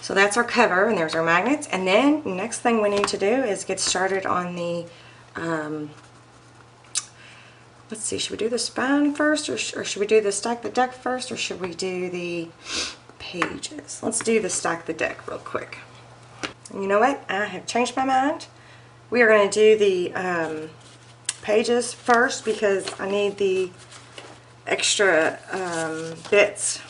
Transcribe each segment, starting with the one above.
So that's our cover, and there's our magnets. And then next thing we need to do is get started on the, let's see, should we do the spine first, or should we do the stack the deck first, or should we do the pages? Let's do the stack the deck real quick. And you know what? I have changed my mind. We are going to do the pages first because I need the extra bits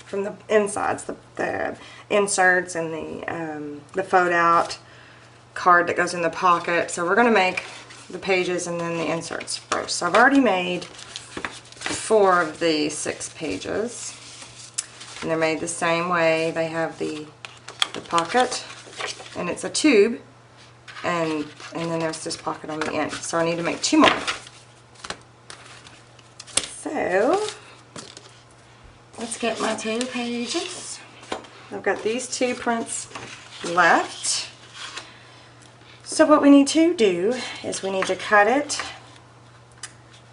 from the insides, the inserts and the fold out card that goes in the pocket. So we're going to make the pages and then the inserts first. So I've already made 4 of the 6 pages, and they're made the same way. They have the pocket, and it's a tube, and then there's this pocket on the end. So I need to make 2 more. So let's get my 2 pages. I've got these 2 prints left. So what we need to do is we need to cut it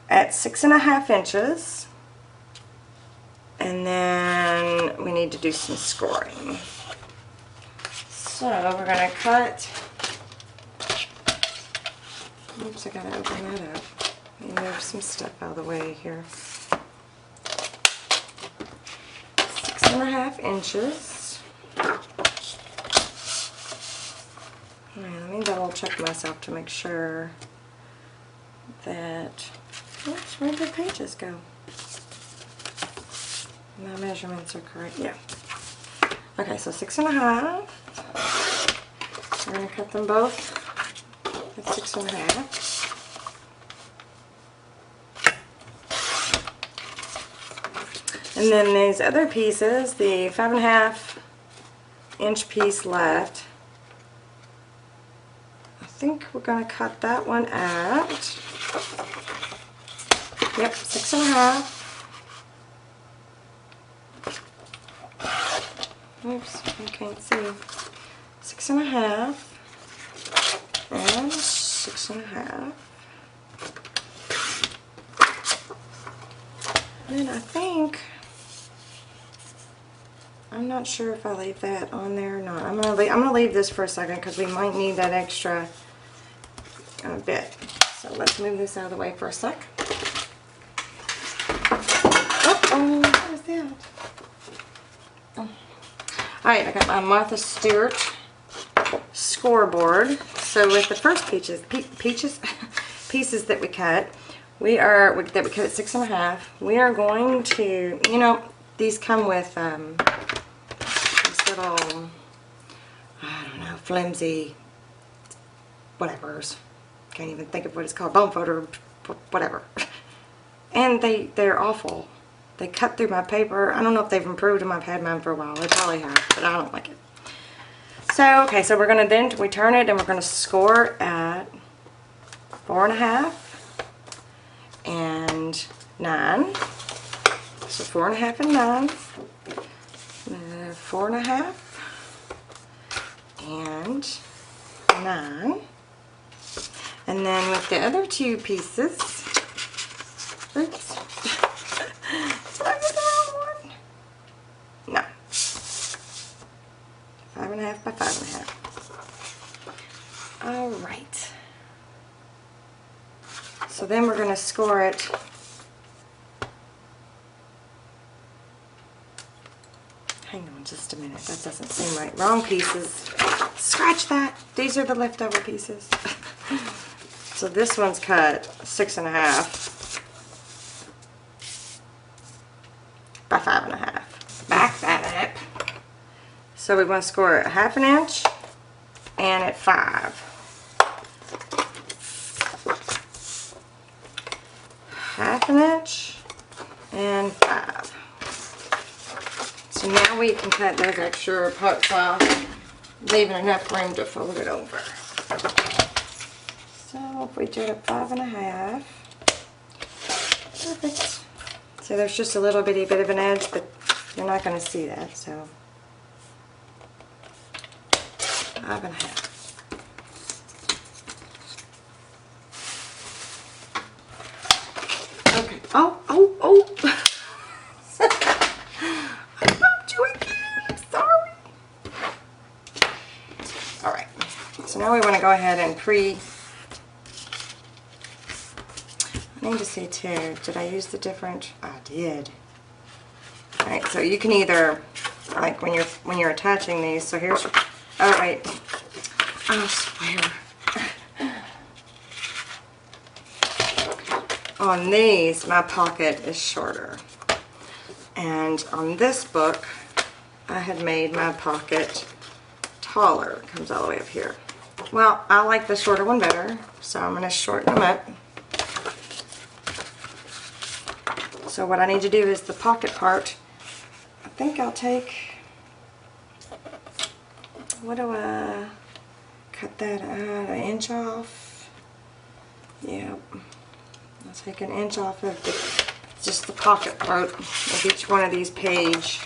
at 6.5 inches, and then we need to do some scoring. So we're going to cut, oops, I got to open that up and move some stuff out of the way here. 6.5 inches. Alright, let me double check myself to make sure that, oops, where did the pages go? My measurements are correct. Yeah. Okay, so 6.5. We're going to cut them both at 6.5. And then these other pieces, the 5.5 inch piece left, I think we're going to cut that one at, yep, 6.5. Oops, I can't see. 6.5 and 6.5. And I think, I'm not sure if I leave that on there or not. I'm gonna leave this for a second because we might need that extra bit. So let's move this out of the way for a sec. Oh, what is that? Oh. Alright, I got my Martha Stewart scoreboard. So with the first pieces that we cut, that we cut at 6.5, we are going to, you know, these come with these little, I don't know, flimsy whatevers. Can't even think of what it's called, bone folder, whatever. And they're awful. They cut through my paper. I don't know if they've improved them. I've had mine for a while. They probably have, but I don't like it. So, okay, so we're going to we turn it and we're going to score at 4.5 and 9. So 4.5 and 9. 4.5 and 9. And then with the other 2 pieces, oops. Did I get the wrong one? No. 5.5 by 5.5. Alright. So then we're going to score it. Hang on just a minute. That doesn't seem right. Wrong pieces. Scratch that. These are the leftover pieces. So this one's cut 6.5 by 5.5. Back that up. So we want to score at 1/2 inch and at 5. 1/2 inch and 5. So now we can cut those extra parts off, leaving enough room to fold it over. So if we do it at 5.5, perfect. So there's just a little bit of an edge, but you're not going to see that. So 5.5. Okay. Oh! I bumped you again. go ahead and I need to see too, did I use the different, I did. Alright, so you can either, like when you're attaching these, so here's your, oh wait, I swear. On these, my pocket is shorter. And on this book, I had made my pocket taller. It comes all the way up here. Well, I like the shorter one better, so I'm going to shorten them up. So what I need to do is the pocket part. I think I'll take, what do I, cut that an inch off? Yep. I'll take an inch off of just the pocket part of each one of these page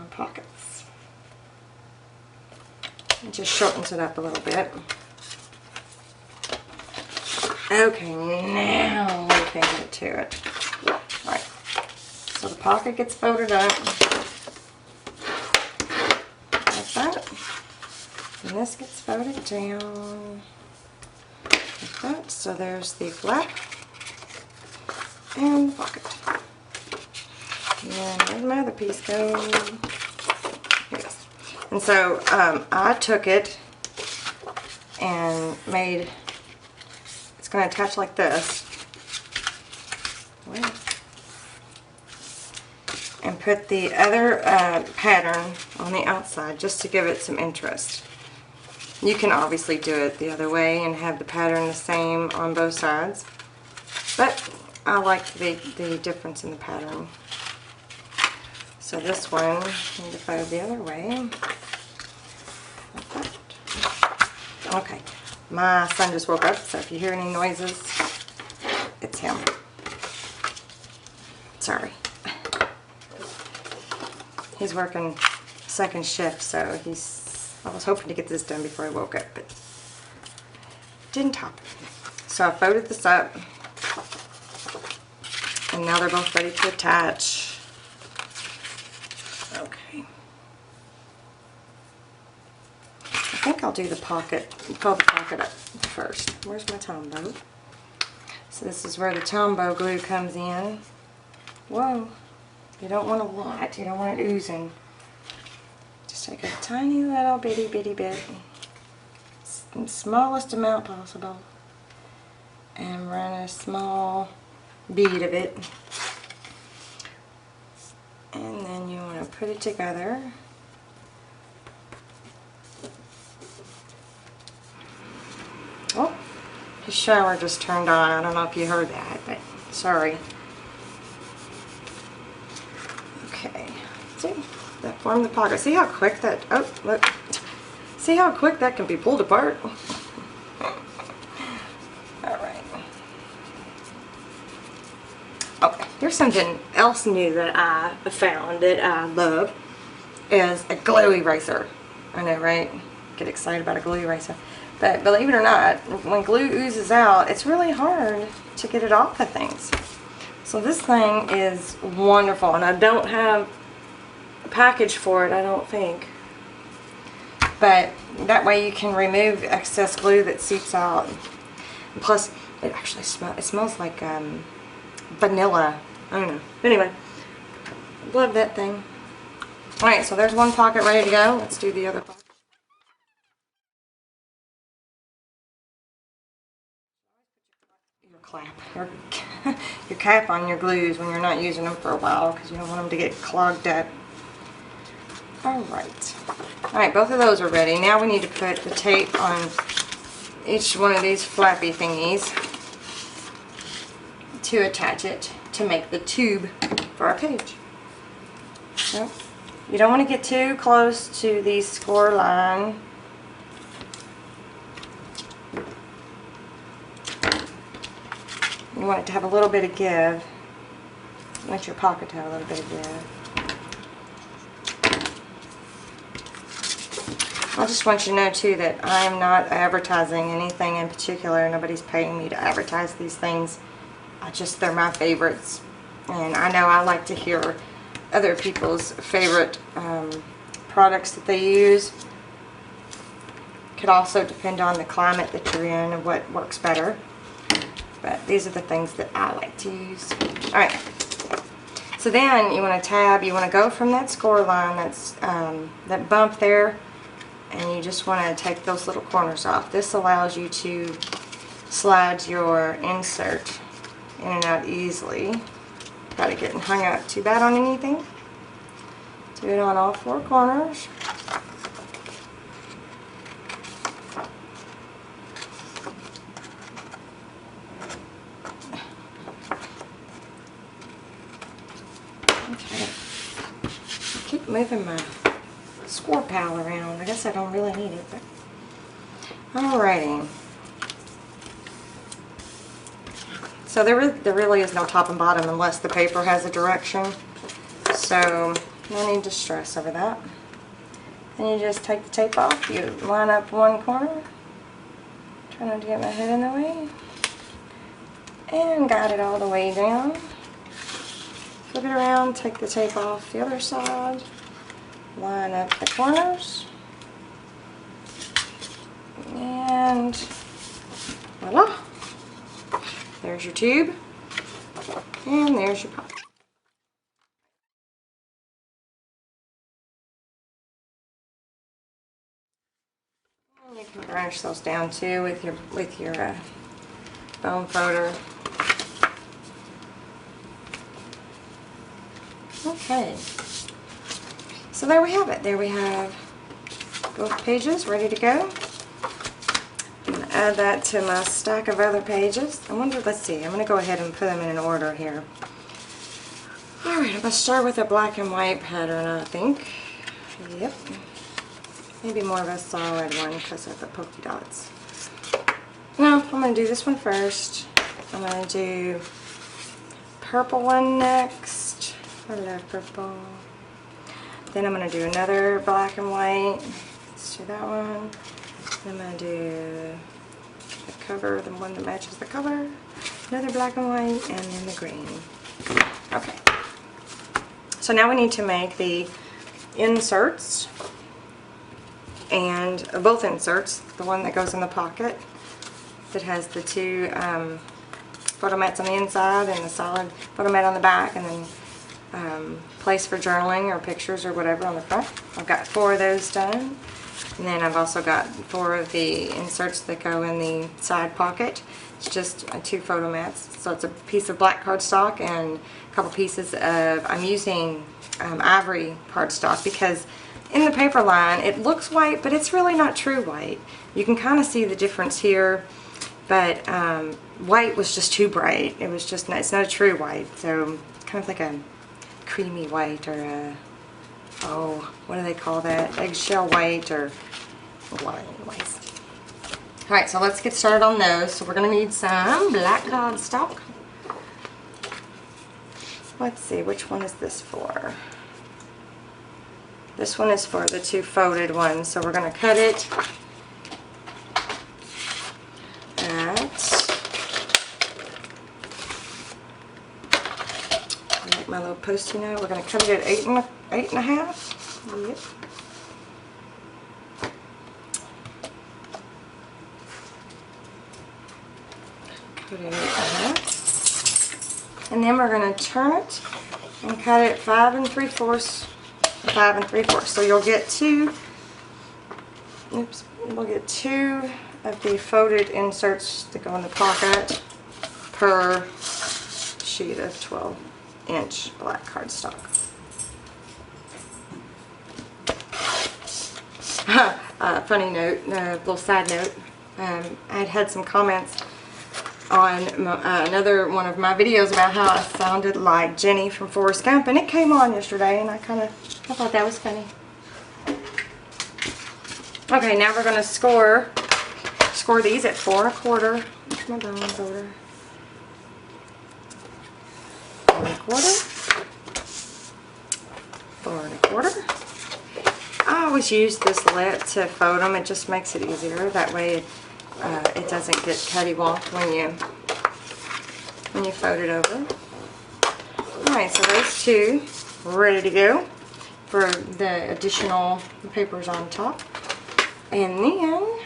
pockets. It just shortens it up a little bit. Okay, now we can get to it. Alright, so the pocket gets folded up like that. And this gets folded down like that. So there's the flap and the pocket. And where'd my other piece go? Here it is. And so I took it and made, it's going to attach like this. And put the other pattern on the outside just to give it some interest. You can obviously do it the other way and have the pattern the same on both sides, but I like the difference in the pattern. So this one, I need to fold the other way. Like that. Okay, my son just woke up, so if you hear any noises, it's him. Sorry. He's working second shift, so I was hoping to get this done before he woke up, but didn't happen. So I folded this up, and now they're both ready to attach. Okay. I think I'll do the pocket, fold the pocket up first. Where's my TomBow? So this is where the TomBow glue comes in. Whoa. You don't want a lot. You don't want it oozing. Just take a tiny little bitty bit, the smallest amount possible, and run a small bead of it. And then you want to put it together. Oh, his shower just turned on. I don't know if you heard that, but sorry. Okay, see, that formed the pocket. See how quick that, oh, look. See how quick that can be pulled apart? Alright. Okay, here's something else new that I found that I love, is a glue eraser. I know, right? Get excited about a glue eraser. But believe it or not, when glue oozes out, it's really hard to get it off of things. So this thing is wonderful, and I don't have a package for it, I don't think. But that way you can remove excess glue that seeps out. And plus, it actually smells like vanilla. I don't know. But anyway, love that thing. Alright, so there's one pocket ready to go. Let's do the other pocket. Your cap on your glues when you're not using them for a while, because you don't want them to get clogged up. Alright, both of those are ready. Now we need to put the tape on each one of these flappy thingies to attach it to make the tube for our page. So, you don't want to get too close to the score line. You want it to have a little bit of give. You want your pocket to have a little bit of give. I just want you to know too that I am not advertising anything in particular. Nobody's paying me to advertise these things. They're my favorites. And I know I like to hear other people's favorite products that they use. could also depend on the climate that you're in and what works better. But these are the things that I like to use. Alright, so then you want to tab, you want to go from that score line, that's that bump there, and you just want to take those little corners off. This allows you to slide your insert in and out easily. Got it getting hung up too bad on anything. Do it on all 4 corners. Okay. I keep moving my score pal around. I guess I don't really need it, but alrighty. So there really is no top and bottom unless the paper has a direction. So no need to stress over that. Then you just take the tape off. You line up one corner. Try not to get my head in the way. And guide it all the way down. Flip it around, take the tape off the other side. Line up the corners. And voila! There's your tube, and there's your pocket. And you can burnish those down too with your foam folder. Okay, so there we have it. There we have both pages ready to go. I'm going to add that to my stack of other pages. I wonder, let's see, I'm going to go ahead and put them in an order here. Alright, I'm going to start with a black and white pattern, I think. Yep. Maybe more of a solid one because of the polka dots. No, I'm going to do this one first. I'm going to do purple one next. I love purple. Then I'm going to do another black and white. Let's do that one. I'm going to do the cover, the one that matches the cover, another black and white, and then the green. Okay. So now we need to make the inserts, and both inserts, the one that goes in the pocket that has the 2 photo mats on the inside and the solid photo mat on the back, and then place for journaling or pictures or whatever on the front. I've got 4 of those done. And then I've also got 4 of the inserts that go in the side pocket. It's just 2 photo mats. So it's a piece of black cardstock and a couple pieces of, I'm using ivory cardstock because in the paper line it looks white, but it's really not true white. You can kind of see the difference here, but white was just too bright. It was just not, it's not a true white. So it's kind of like a creamy white or a, oh, what do they call that? Eggshell white or, well, anyways. Alright, so let's get started on those. So we're going to need some black cardstock. Let's see, which one is this for? This one is for the 2 folded ones. So we're going to cut it at, like my little post-it note, we're going to cut it at 8.5. Yep. Cut it at 8.5. And then we're going to turn it and cut it 5 3/4. 5 3/4. So you'll get 2. Oops. We'll get 2 of the folded inserts that go in the pocket per sheet of 12-inch black cardstock. Funny note, little side note, I had some comments on another one of my videos about how I sounded like Jenny from Forrest Gump, and it came on yesterday, and I thought that was funny. Okay, now we're going to score these at 4 1/4. Where's my bone folder? 4 1/4. 4 1/4. I always use this lip to fold them. It just makes it easier. That way it doesn't get cattywamped when you fold it over. Alright, so those 2 ready to go for the additional papers on top. And then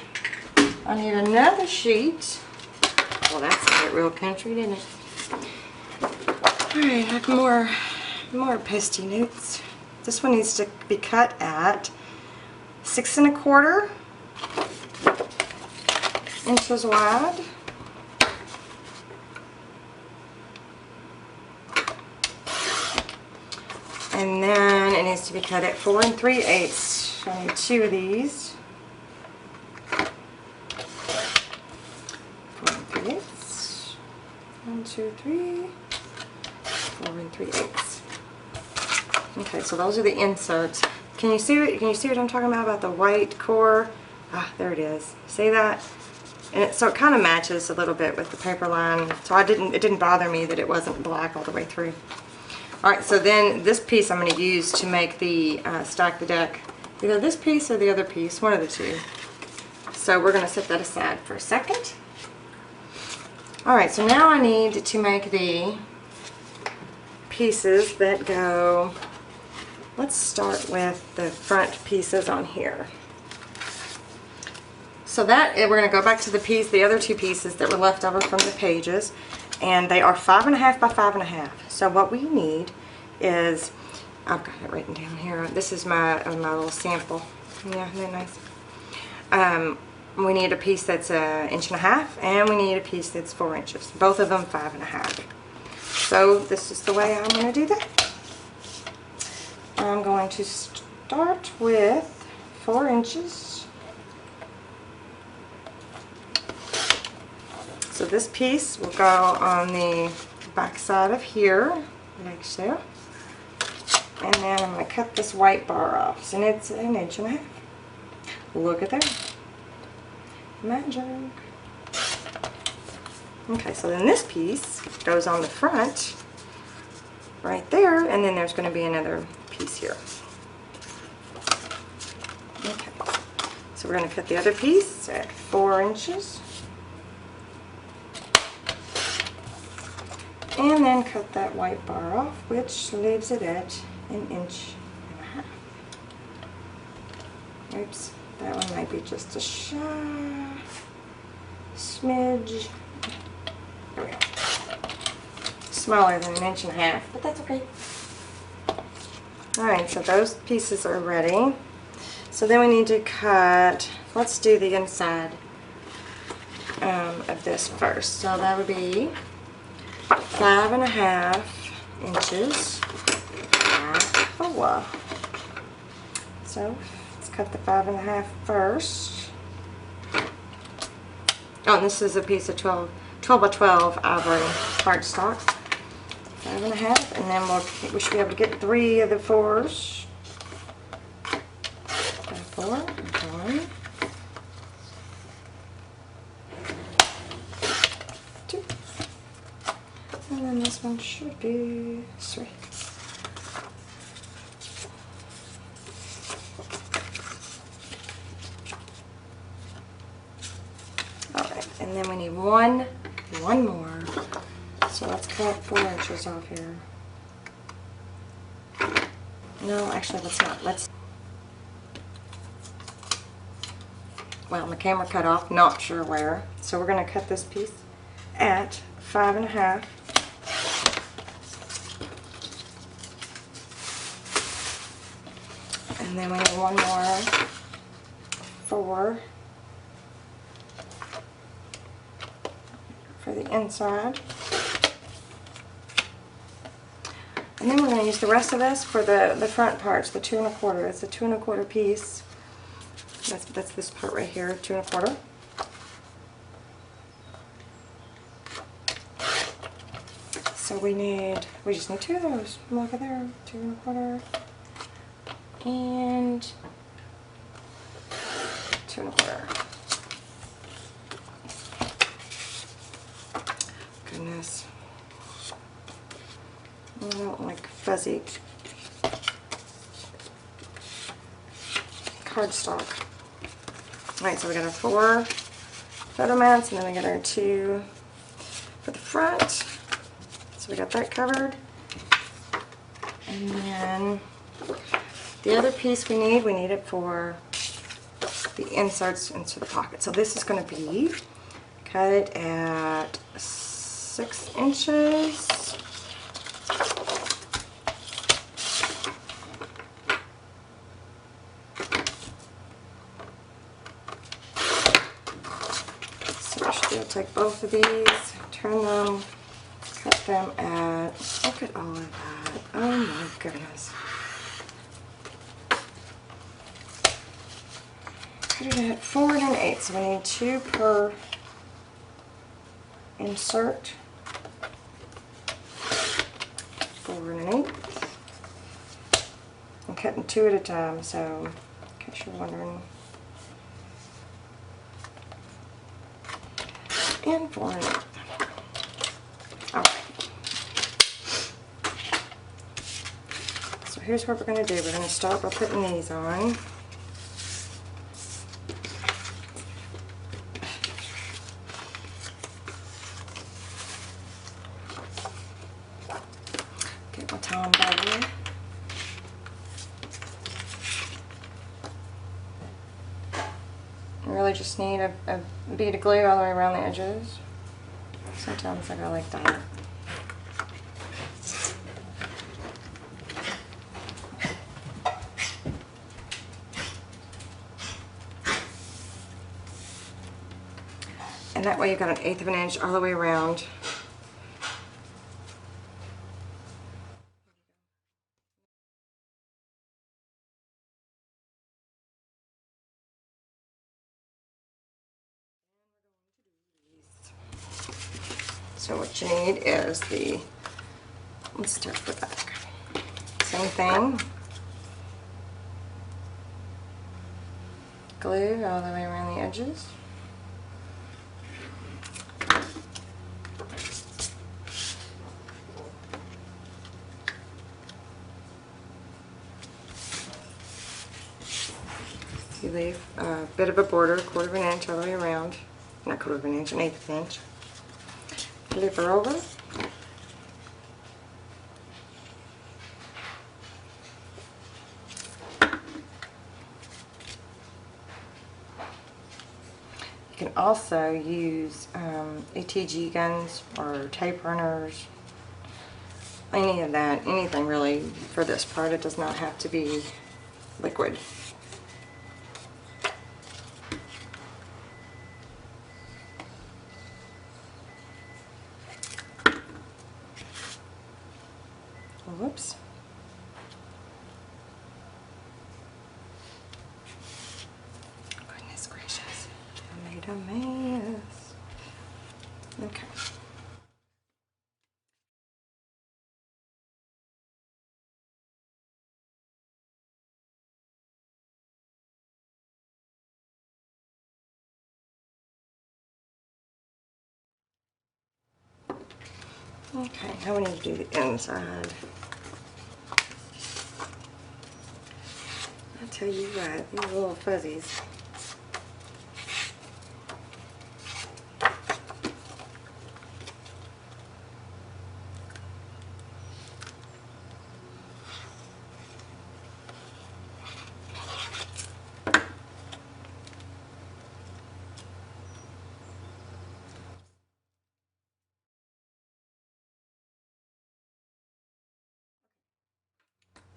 I need another sheet. Well, that's a bit real country, didn't it? Alright, I have more pasty notes. This one needs to be cut at 6 1/4 inches wide. And then it needs to be cut at 4 3/8. I need 2 of these. 4 3/8. 1, 2, 3. 4 3/8. Okay, so those are the inserts. Can you see what I'm talking about the white core? Ah, there it is. See that? And so it kind of matches a little bit with the paper line. So it didn't bother me that it wasn't black all the way through. Alright, so then this piece I'm going to use to make the stack the deck. Either this piece or the other piece, one of the two. So we're going to set that aside for a second. Alright, so now I need to make the pieces that go, let's start with the front pieces on here. So that, we're going to go back to the other two pieces that were left over from the pages, and they are 5 1/2 by 5 1/2. So what we need is, I've got it written down here, this is my little sample. Yeah, isn't that nice? We need a piece that's 1 1/2 inch, and we need a piece that's 4 inches. Both of them 5 1/2. So this is the way I'm going to do that. I'm going to start with 4 inches. So this piece will go on the back side of here, like so. And then I'm going to cut this white bar off. And it's 1 1/2 inch. Look at that. Magic. Okay, so then this piece goes on the front, right there, and then there's going to be another piece here. Okay, so we're going to cut the other piece at 4 inches. And then cut that white bar off, which leaves it at 1 1/2 inch. Oops, that one might be just a smidge. There we go. Smaller than 1 1/2 inch, but that's okay. Alright, so those pieces are ready. So then we need to cut, let's do the inside of this first. So that would be 5 1/2 inches by 4. So let's cut the 5 1/2 first. Oh, and this is a piece of 12 by 12 ivory cardstock. 5 1/2, and then we should be able to get 3 of the 4s. 4, 1, 2, and then this one should be 3. Alright, and then we need one more. So let's cut 4 inches off here. No, actually let's not. Well, my camera cut off, not sure where. So we're going to cut this piece at 5 1/2. And then we need one more 4 for the inside. And then we're going to use the rest of this for the front parts, the 2 1/4. It's a 2 1/4 piece. That's this part right here, 2 1/4. So we just need 2 of those. Look at there, 2 1/4 and 2 1/4. Goodness. I don't like fuzzy cardstock. Alright, so we got our 4 photo mats, and then we got our 2 for the front. So we got that covered. And then the other piece we need it for the inserts into the pocket. So this is going to be cut at 6 inches. So I should take both of these, turn them, cut them at, look at all of that. Oh my goodness. Cut it at 4 1/8, so we need 2 per insert. 4 1/8. I'm cutting 2 at a time, so in case you're wondering. And 4 1/8. Alright. So here's what we're going to do. We're going to start by putting these on. Get my TomBow. I really just need a bead of glue all the way around the edges. Sometimes I go like that. And that way you've got 1/8 of an inch all the way around. So what you need is the, let's start with the back. Same thing. Glue all the way around the edges. You leave a bit of a border, 1/4 of an inch all the way around. Not 1/4 of an inch, 1/8 of an inch. Flip her over. You can also use ATG guns or tape runners, any of that, anything really for this part. It does not have to be liquid. Whoops. Goodness gracious. I made a mess. Okay. Okay, now we need to do the inside. I tell you what, these little fuzzies.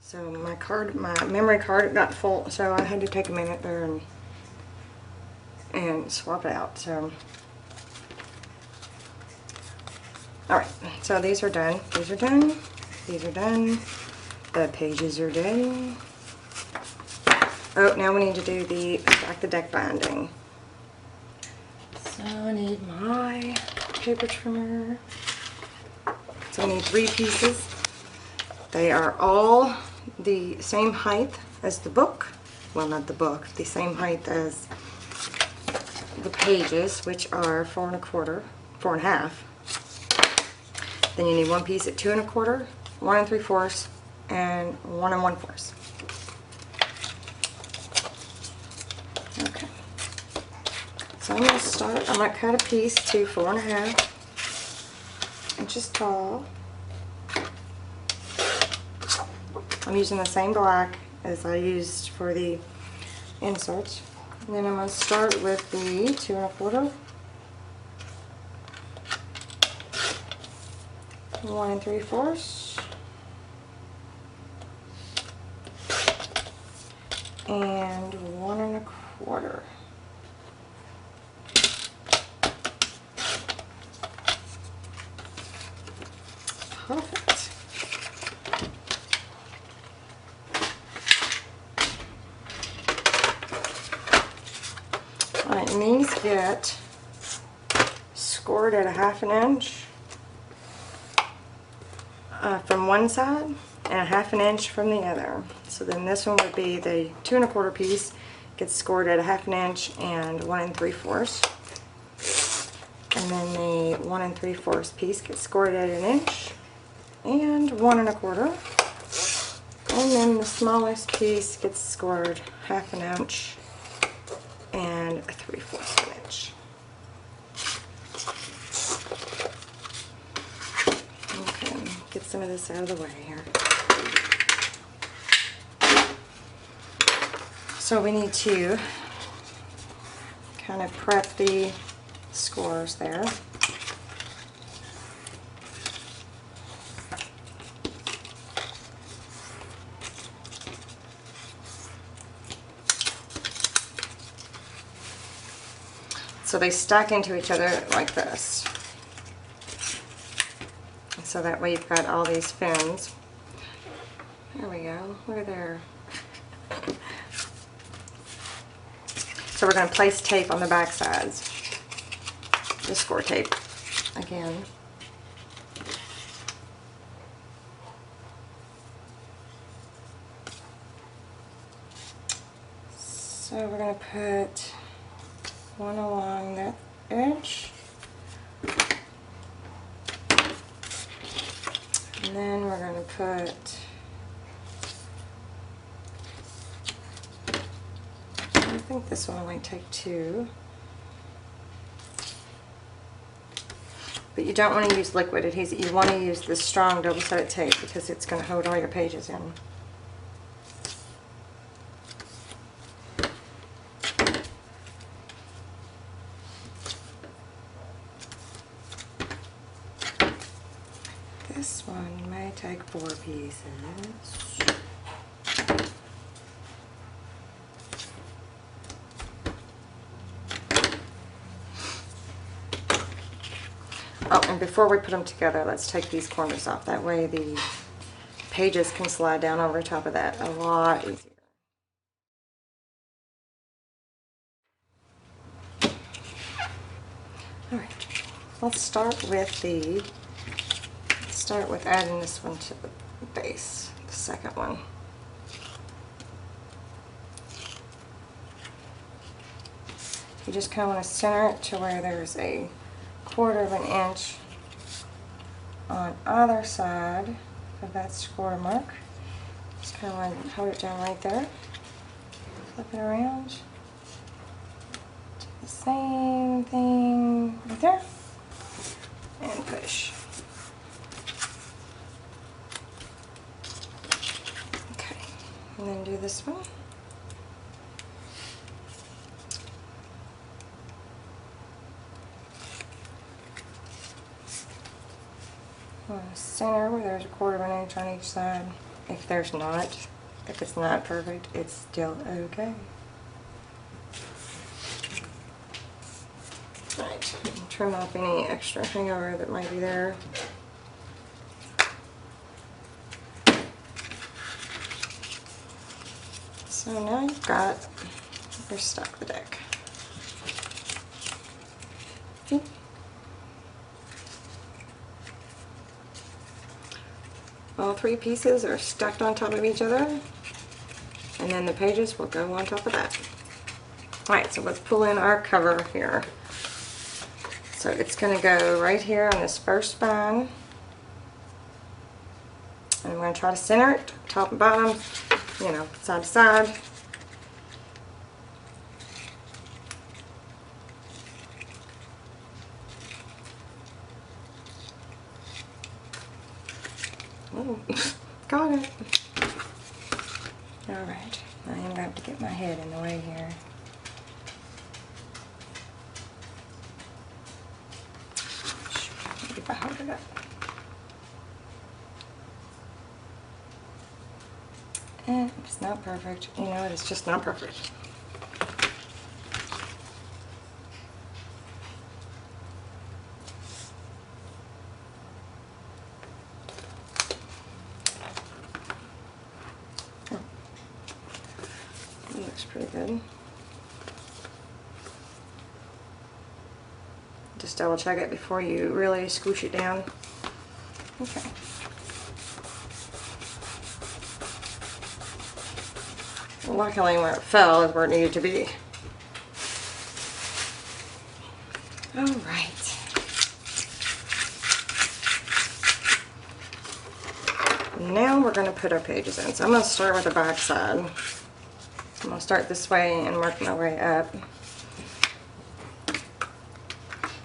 So my memory card got full, so I had to take a minute there and swap it out. So, all right. So these are done. These are done. These are done. The pages are done. Oh, now we need to do the stack the deck binding. So I need my paper trimmer. So I need 3 pieces. They are all the same height as the book. Well, not the book, the same height as the pages, which are 4 1/4, 4 1/2. Then you need 1 piece at 2 1/4, 1 3/4, and 1 1/4. Okay. So I'm going to start, I might cut a piece to 4 1/2 inches tall. I'm using the same black as I used for the inserts. And then I'm going to start with the 2 1/4, 1 3/4, and 1 1/4. Perfect. Alright, and these get scored at a 1/2 inch from one side and a 1/2 inch from the other. So then this one would be the 2 1/4 piece gets scored at a 1/2 inch and 1 3/4. And then the 1 3/4 piece gets scored at 1 inch and 1 1/4. And then the smallest piece gets scored 1/2 inch and a 3/4 inch. Okay, get some of this out of the way here. So we need to kind of prep the scores there. So they stack into each other like this. So that way you've got all these fins. There we go. Look at there. So we're going to place tape on the back sides. The score tape again. So we're going to put one along that edge, and then we're going to put, I think this one might take 2, but you don't want to use liquid adhesive. You want to use the strong double-sided tape because it's going to hold all your pages in. This one may take 4 pieces. Oh, and before we put them together, let's take these corners off. That way the pages can slide down over top of that a lot easier. Alright, let's start with adding this one to the base, the second one. You just kind of want to center it to where there's a 1/4 inch on either side of that score mark. Just kind of want to hold it down right there. Flip it around. Do the same thing right there. And push. And then do this one. Center where there's a 1/4 inch on each side. If there's not, if it's not perfect, it's still okay. Right, trim off any extra hangover that might be there. So now you've got your stack the deck. All 3 pieces are stacked on top of each other, and then the pages will go on top of that. Alright, so let's pull in our cover here. So it's going to go right here on this first spine, and I'm going to try to center it, top and bottom, you know, side to side. Oh, got it. Alright, I am going to have to get my head in the way here. it up. And it's not perfect. You know what? It's just not perfect. That looks pretty good. Just double check it before you really squish it down. Okay. Luckily where it fell is where it needed to be. Alright. Now we're going to put our pages in. So I'm going to start with the back side. I'm going to start this way and work my way up.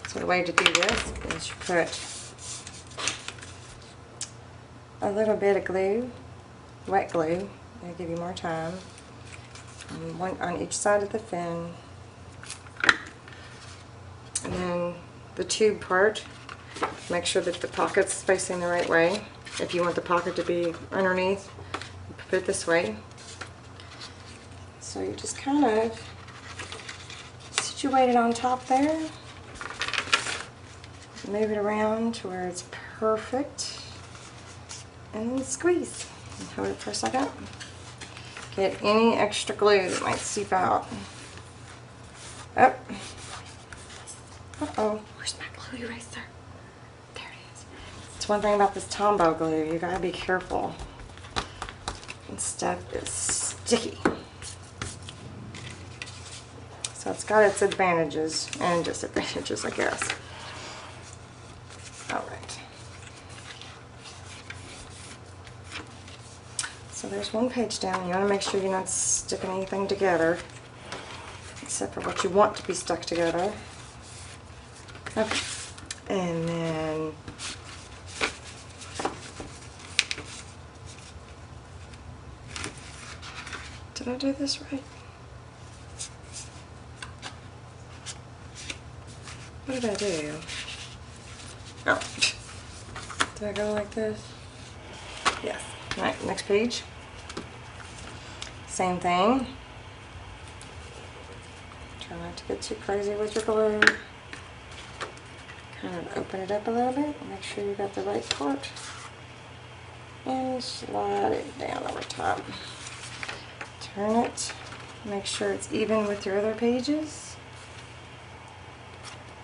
So the way to do this is you put a little bit of glue, wet glue, it'll give you more time, one on each side of the fin. And then the tube part, make sure that the pocket's facing the right way. If you want the pocket to be underneath, put it this way. So you just kind of situate it on top there. Move it around to where it's perfect. And then squeeze. And hold it for a second. Get any extra glue that might seep out. Up. Uh-oh. Where's my glue eraser? There it is. It's one thing about this TomBow glue. You gotta be careful. This stuff is sticky. So it's got its advantages and disadvantages, I guess. Alright. So there's one page down. You want to make sure you're not sticking anything together except for what you want to be stuck together. Okay. And then did I do this right? What did I do? Oh, did I go like this? Yes. Alright, next page. Same thing. Try not to get too crazy with your glue. Kind of open it up a little bit. Make sure you got the right part. And slide it down over top. Turn it. Make sure it's even with your other pages.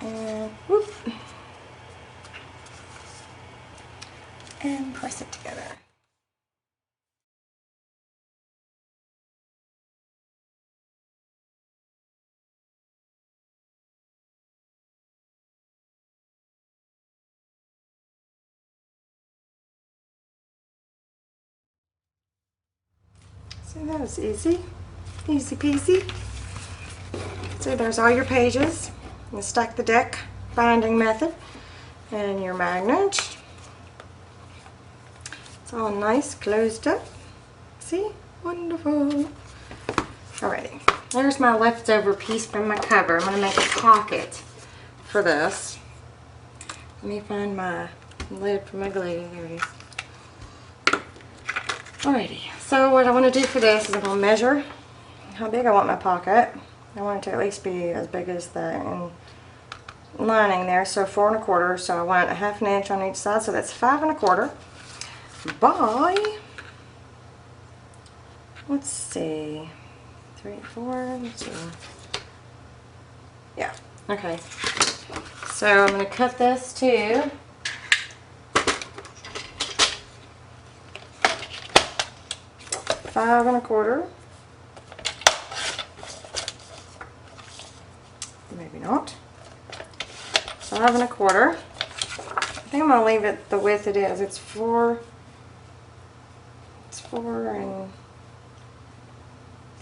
And whoop. And press it together. So that was easy. Easy peasy. So there's all your pages. You stack the deck binding method and your magnet. It's all nice, closed up. See? Wonderful. Alrighty. There's my leftover piece from my cover. I'm going to make a pocket for this. Let me find my lid for my glue. There it is. Alrighty. So what I want to do for this is I'm going to measure how big I want my pocket. I want it to at least be as big as the lining there. So 4 1/4. So I want 1/2 inch on each side. So that's 5 1/4. By, let's see, 3, 4, let's see. Yeah, okay. So I'm going to cut this to 5 1/4. Maybe not. 5 1/4. I think I'm going to leave it the width it is. It's 4 and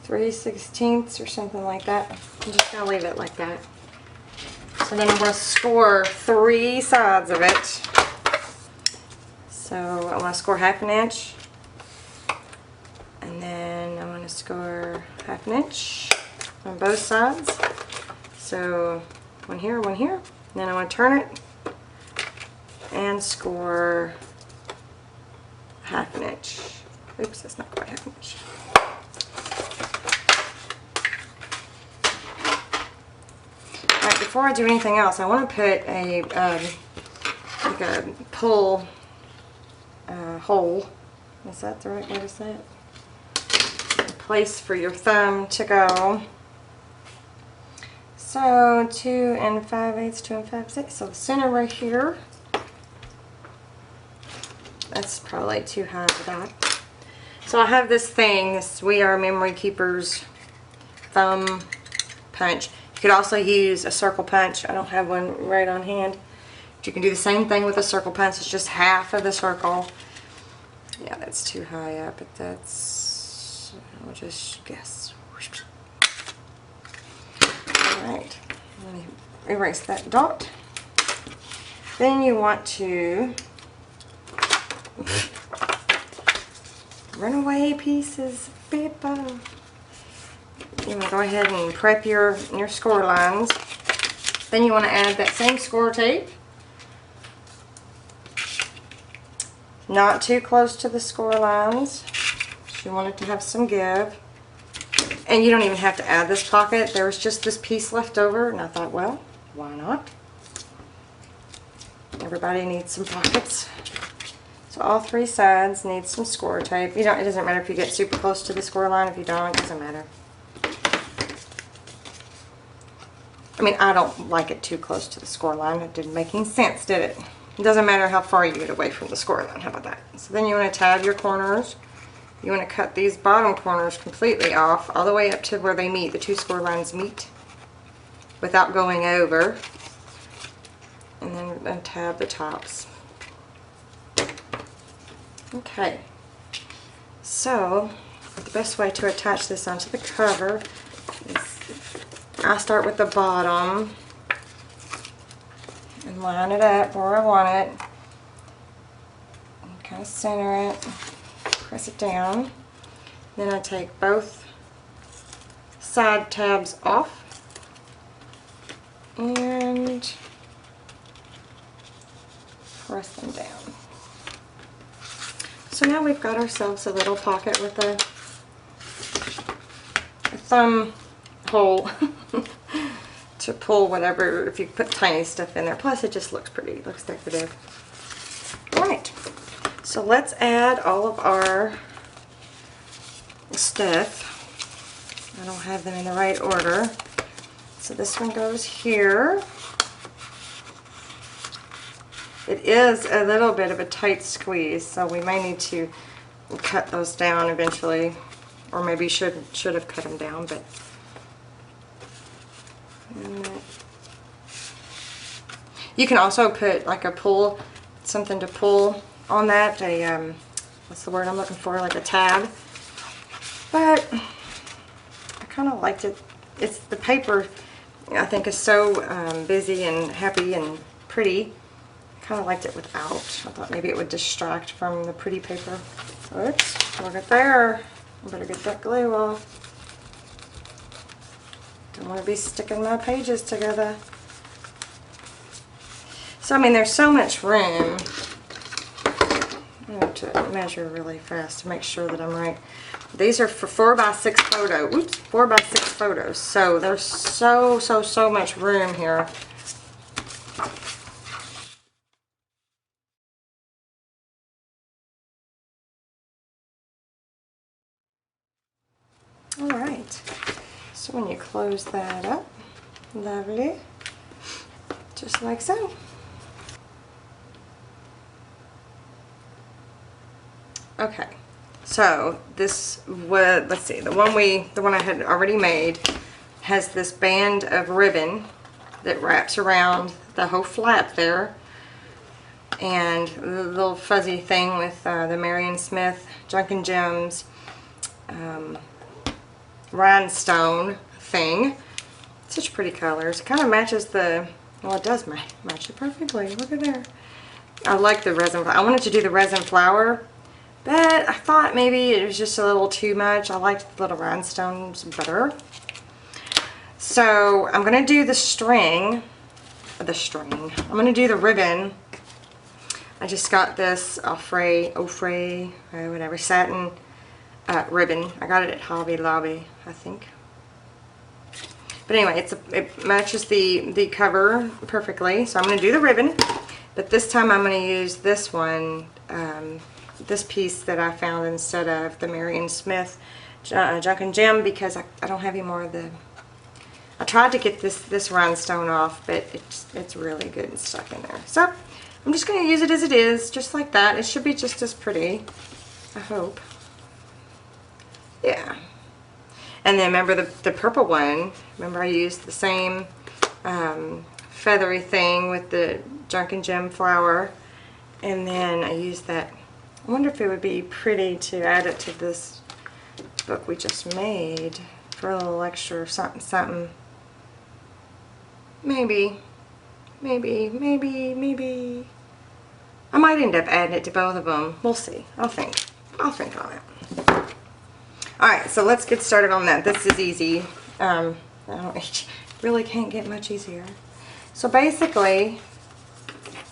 3/16 or something like that. I'm just going to leave it like that. So then I'm going to score 3 sides of it. So I'm going to score 1/2 inch. And then I'm going to score 1/2 inch on both sides. So one here, and then I want to turn it and score 1/2 inch. Oops, that's not quite 1/2 inch. Alright, before I do anything else, I want to put a like a pull hole. Is that the right way to say it? A place for your thumb to go. So 2 5/8, 2 5/6. So the center right here. That's probably too high for that. So I have this thing, this We Are Memory Keepers thumb punch. You could also use a circle punch. I don't have one right on hand. But you can do the same thing with a circle punch. It's just half of the circle. Yeah, that's too high up, but that's, I'll just guess. Alright, let me erase that dot. Then you want to runaway pieces of paper. You want to go ahead and prep your score lines. Then you want to add that same score tape. Not too close to the score lines. You want it to have some give. And you don't even have to add this pocket. There was just this piece left over, and I thought, well, why not? Everybody needs some pockets. So all 3 sides need some score tape. It doesn't matter if you get super close to the score line. If you don't, it doesn't matter. I mean, I don't like it too close to the score line. It didn't make any sense, did it? It doesn't matter how far you get away from the score line. How about that? So then you want to tab your corners. You want to cut these bottom corners completely off, all the way up to where they meet, the 2 score lines meet, without going over. And then tab the tops. Okay. So, the best way to attach this onto the cover is I start with the bottom and line it up where I want it. And kind of center it. Press it down. Then I take both side tabs off and press them down. So now we've got ourselves a little pocket with a thumb hole to pull whatever, if you put tiny stuff in there. Plus it just looks pretty, it looks decorative. Alright. So let's add all of our stuff. I don't have them in the right order. So this one goes here. It is a little bit of a tight squeeze, so we may need to cut those down eventually. Or maybe should have cut them down, but you can also put like a pull, something to pull on that, what's the word I'm looking for, like a tab. But I kind of liked it. It's the paper, I think, is so busy and happy and pretty. I kind of liked it without. I thought maybe it would distract from the pretty paper. Oops, look at there. I better get that glue off. Don't want to be sticking my pages together. So, I mean, there's so much room. I have to measure really fast to make sure that I'm right. These are for 4x6 photos. Oops, 4x6 photos. So there's so much room here. All right. So when you close that up, lovely, just like so. Okay, so this was, let's see, the one I had already made has this band of ribbon that wraps around the whole flap there, and the little fuzzy thing with the Marion Smith Junkin' Gems rhinestone thing. Such pretty colors. It kind of matches the, well, it does match it perfectly. Look at there. I like the resin. I wanted to do the resin flower, but I thought maybe it was just a little too much. I liked the little rhinestones better. So I'm going to do the string. I'm going to do the ribbon I just got this Ofray, whatever, satin ribbon. I got it at Hobby Lobby, I think. But anyway, it matches the cover perfectly. So I'm going to do the ribbon, but this time I'm going to use this one, this piece that I found instead of the Marion Smith Junk and Gem, because I don't have any more of the. I tried to get this rhinestone off, but it's really good and stuck in there. So I'm just going to use it as it is, just like that. It should be just as pretty, I hope. Yeah. And then remember the purple one, remember I used the same feathery thing with the Junk and Gem flower, and then I used that. I wonder if it would be pretty to add it to this book we just made for a little extra something something. Maybe. I might end up adding it to both of them. We'll see. I'll think on it. Alright, so let's get started on that. This is easy. Really can't get much easier. So basically,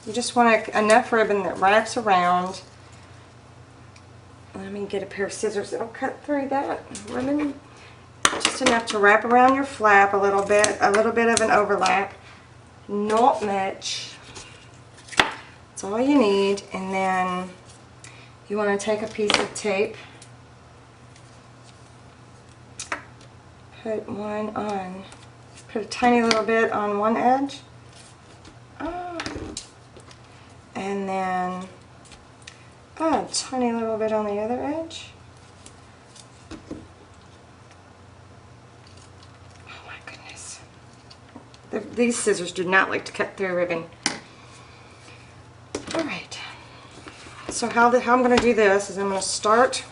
you just want enough ribbon that wraps around. Let me get a pair of scissors that'll cut through that ribbon. Just enough to wrap around your flap a little bit of an overlap. Not much. That's all you need. And then you want to take a piece of tape. Put one on. Put a tiny little bit on one edge. And then a tiny little bit on the other edge. Oh my goodness. These scissors do not like to cut through ribbon. Alright. So how I'm going to do this is I'm going to start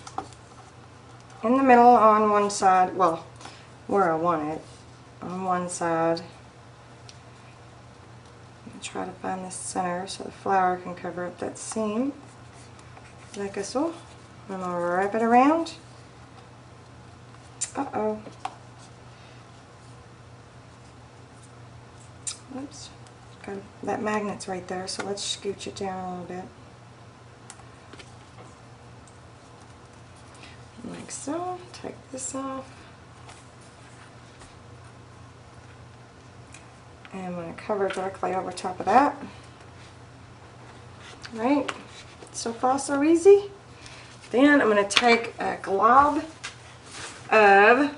in the middle on one side, well, where I want it, on one side. And try to find the center so the flower can cover up that seam, like so. I'm going to wrap it around. Uh-oh. Oops. That magnet's right there, so let's scooch it down a little bit. Like so. Take this off. And I'm going to cover directly over top of that. Right? So far so easy. Then I'm going to take a glob of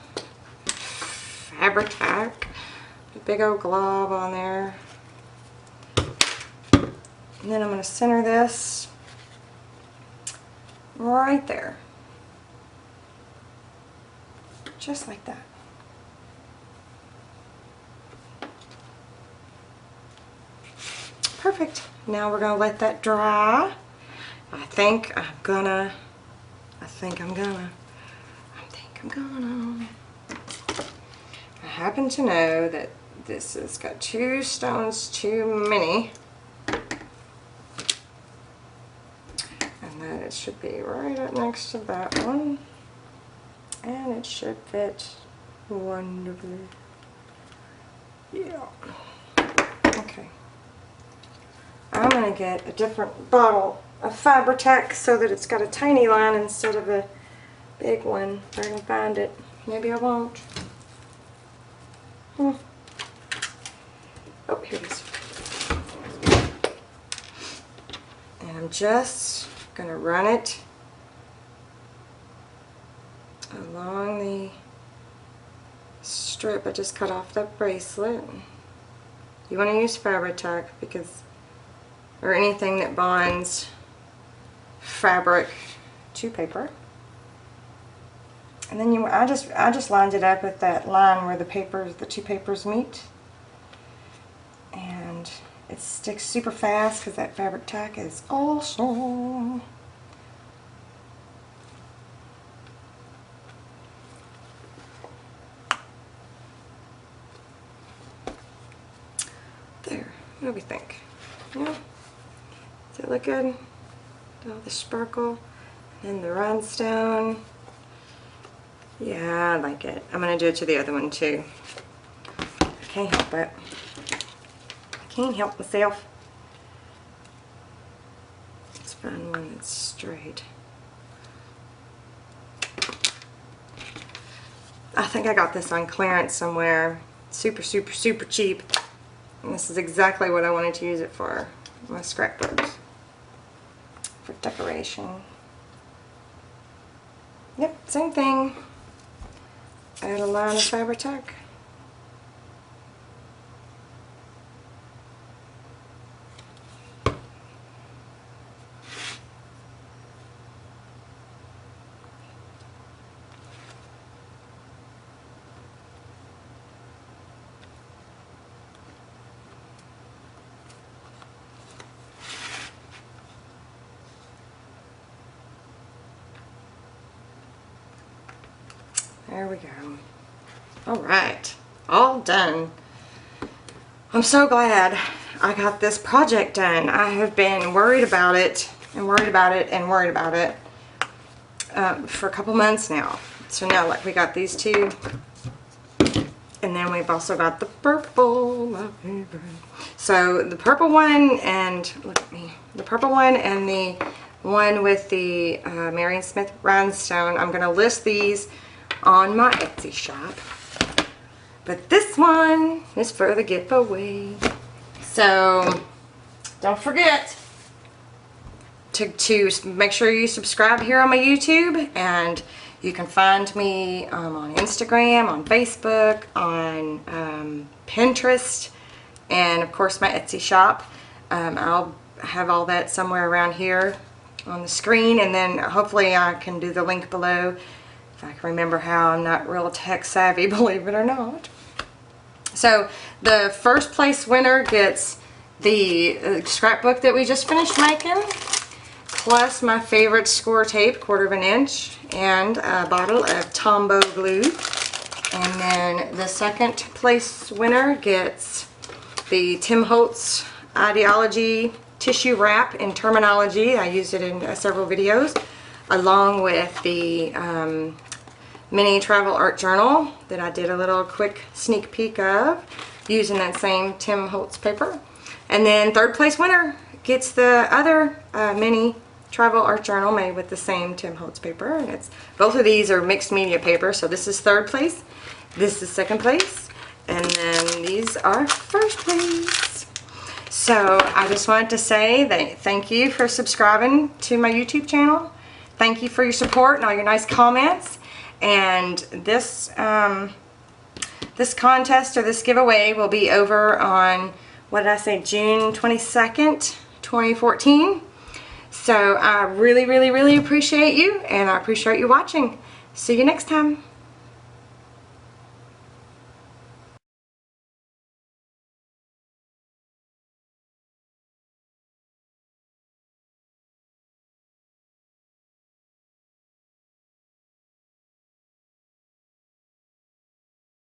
fabric tack. A big old glob on there. And then I'm going to center this right there. Just like that. Perfect. Now we're going to let that dry. I think I'm gonna. I happen to know that this has got 2 stones too many. And that it should be right up next to that one. And it should fit wonderfully. Yeah. Okay. I'm going to get a different bottle of Fabri-Tac so that it's got a tiny line instead of a big one. If I can find it. Maybe I won't. Oh, here it is. And I'm just going to run it along the strip I just cut off that bracelet. You want to use Fabri-Tac because, or anything that bonds fabric to paper. And then I just lined it up with that line where the two papers meet, and it sticks super fast because that Fabri-Tac is awesome. There. What do we think? Yeah. Does it look good? All the sparkle and the rhinestone. Yeah, I like it. I'm going to do it to the other one too. I can't help it. I can't help myself. find one that's straight. I think I got this on clearance somewhere. Super, super, super cheap. And this is exactly what I wanted to use it for. My scrapbooks. For decoration. Yep, same thing. Add a line of Fabri-Tac. There we go. Alright, all done. I'm so glad I got this project done. I have been worried about it and worried about it and worried about it for a couple months now. So now, like, we got these two, and then we've also got the purple, my favorite. So the purple one, and look at me, the purple one and the one with the Marion Smith rhinestone. I'm going to list these on my Etsy shop, but this one is for the giveaway. So don't forget to make sure you subscribe here on my YouTube, and you can find me on Instagram, on Facebook, on Pinterest, and of course my Etsy shop. I'll have all that somewhere around here on the screen, and then hopefully I can do the link below if I can remember how. I'm not real tech savvy, believe it or not. So the first place winner gets the scrapbook that we just finished making, plus my favorite score tape, 1/4 inch, and a bottle of TomBow glue. And then the second place winner gets the Tim Holtz Ideology tissue wrap in Terminology. I used it in several videos, along with the mini travel art journal that I did a little quick sneak peek of using that same Tim Holtz paper. And then third place winner gets the other mini travel art journal made with the same Tim Holtz paper. And it's both of these are mixed media paper, so this is third place, this is second place, and then these are first place. So I just wanted to say that thank you for subscribing to my YouTube channel. Thank you for your support and all your nice comments. And this this contest, or this giveaway, will be over on, what did I say, June 22nd, 2014. So I really, really, really appreciate you, and I appreciate you watching. See you next time.